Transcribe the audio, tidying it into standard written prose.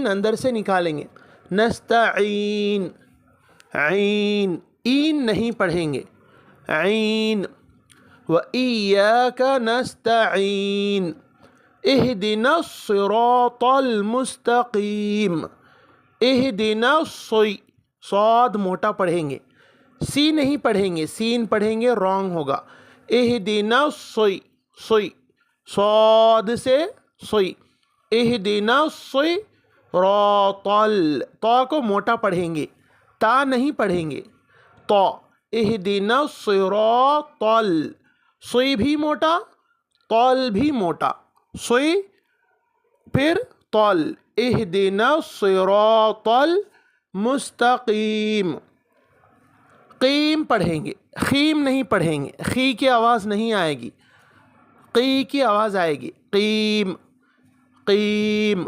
اندر سے نکالیں گے. نستعین، عین، این نہیں پڑھیں گے، عین. وَإِيَّاكَ نَسْتَعِينُ اهْدِنَا الصِّرَاطَ الْمُسْتَقِيمَ. اهْدِنَا الصِّ، صاد موٹا پڑھیں گے، سی نہیں پڑھیں گے، سین پڑھیں گے رانگ ہوگا. اهْدِنَا الصِّ، صِ صاد سے صِ. اهْدِنَا الصِّرَاطَ، تا کو موٹا پڑھیں گے، تا نہیں پڑھیں گے، تا. اهْدِنَا الصِّرَاطَ، صِ بھی موٹا، طال بھی موٹا، صِ پھر طال. اهْدِنَا الصِّرَاطَ المستقیم. قیم پڑھیں گے، خیم نہیں پڑھیں گے، خی کی آواز نہیں آئے گی، قی کی آواز آئے گی. قیم، قیم.